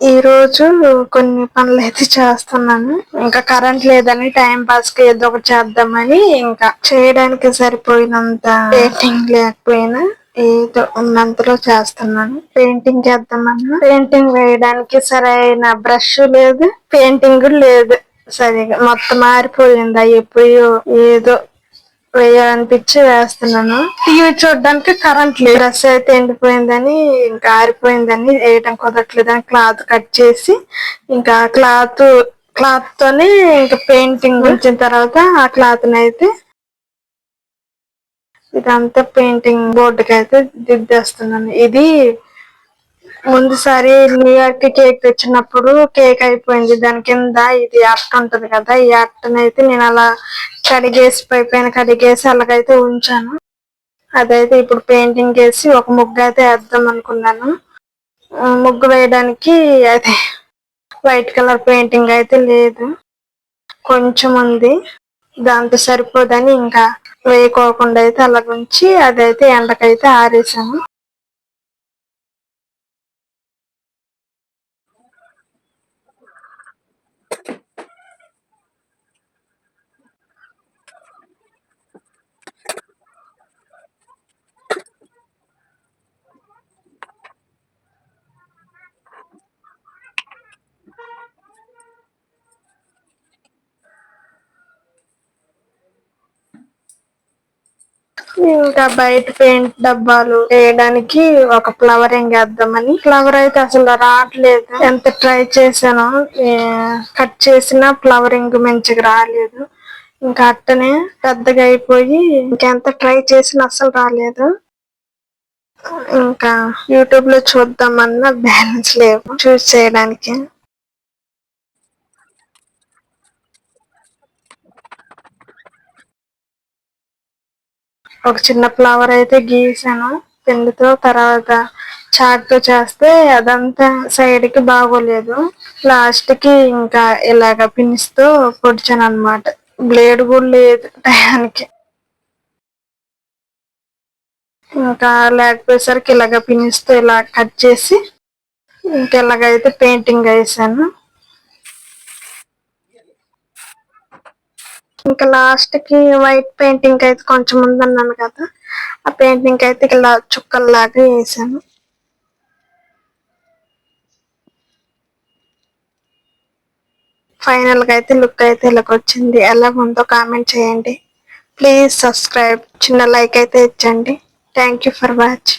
ఈ రోజు కొన్ని పనులైతే చేస్తున్నాను. ఇంకా కరెంట్ లేదని టైం పాస్ కి ఏదో ఒకటి చేద్దామని ఇంకా చేయడానికి సరిపోయినంత పెయింటింగ్ లేకపోయినా ఏదో ఉన్నంతలో చేస్తున్నాను. పెయింటింగ్ చేద్దామన్నా పెయింటింగ్ వేయడానికి సరైన బ్రష్ లేదు, పెయింటింగ్ లేదు. సరిగా మొత్తం మారిపోయింది. ఎప్పుడో ఏదో వేయాలనిపించి వేస్తున్నాను. టీవీ చూడడానికి కరెంట్ లేదు. డ్రెస్ అయితే ఎండిపోయిందని ఇంకా ఆరిపోయిందని వేయడం కుదరట్లేదని క్లాత్ కట్ చేసి ఇంకా క్లాత్ తోనే ఇంకా పెయింటింగ్ ఉంచిన తర్వాత ఆ క్లాత్ అయితే ఇదంతా పెయింటింగ్ బోర్డుకి అయితే దిద్దేస్తున్నాను. ఇది ముందుసారి న్యూ ఇయర్ కి కేక్ తెచ్చినప్పుడు కేక్ అయిపోయింది. దాని కింద ఇది అట్ట ఉంటది కదా, ఈ అట్టనైతే నేను అలా కడిగేసి పైన కడిగేసి అలాగైతే ఉంచాను. అదైతే ఇప్పుడు పెయింటింగ్ వేసి ఒక ముగ్గు అయితే వేద్దాం అనుకున్నాను. ముగ్గు వేయడానికి అయితే వైట్ కలర్ పెయింటింగ్ అయితే లేదు, కొంచెం ఉంది. దాంతో సరిపోదని ఇంకా వేయకోకుండా అయితే అలాగుంచి అదైతే ఎండకైతే ఆరేసాను. ఇంకా బయట పెయింట్ డబ్బాలు వేయడానికి ఒక ఫ్లవరింగ్ వేద్దామని. ఫ్లవర్ అయితే అసలు రావట్లేదు. ఎంత ట్రై చేశానో కట్ చేసినా ఫ్లవరింగ్ మంచిగా రాలేదు. ఇంకా అట్టనే పెద్దగా అయిపోయి ఇంకెంత ట్రై చేసినా అసలు రాలేదు. ఇంకా యూట్యూబ్ లో చూద్దామన్నా బ్యాలెన్స్ లేవు చూస్ చేయడానికి. ఒక చిన్న ఫ్లవర్ అయితే గీసాను పెన్నుతో. తర్వాత చాక్ తో చేస్తే అదంతా సైడ్ కి బాగోలేదు. లాస్ట్ కి ఇంకా ఇలాగ పిన్స్ తో పొడిచాను అనమాట. బ్లేడ్ కూడా లేదు టయానికి. ఇంకా లేకపోయేసరికి ఇలాగ పిన్స్ తో ఇలా కట్ చేసి ఇంకెలాగైతే పెయింటింగ్ వేసాను. ఇంకా లాస్ట్ కి వైట్ పెయింటింగ్ అయితే కొంచెం ఉందన్నాను కదా, ఆ పెయింటింగ్ అయితే ఇలా చుక్కల్లాగా వేసాను. ఫైనల్ గా అయితే లుక్ అయితే ఇలాగ వచ్చింది. ఎలా ఉందో కామెంట్ చేయండి. ప్లీజ్ సబ్స్క్రైబ్, చిన్న లైక్ అయితే ఇచ్చండి. Thank you for watch.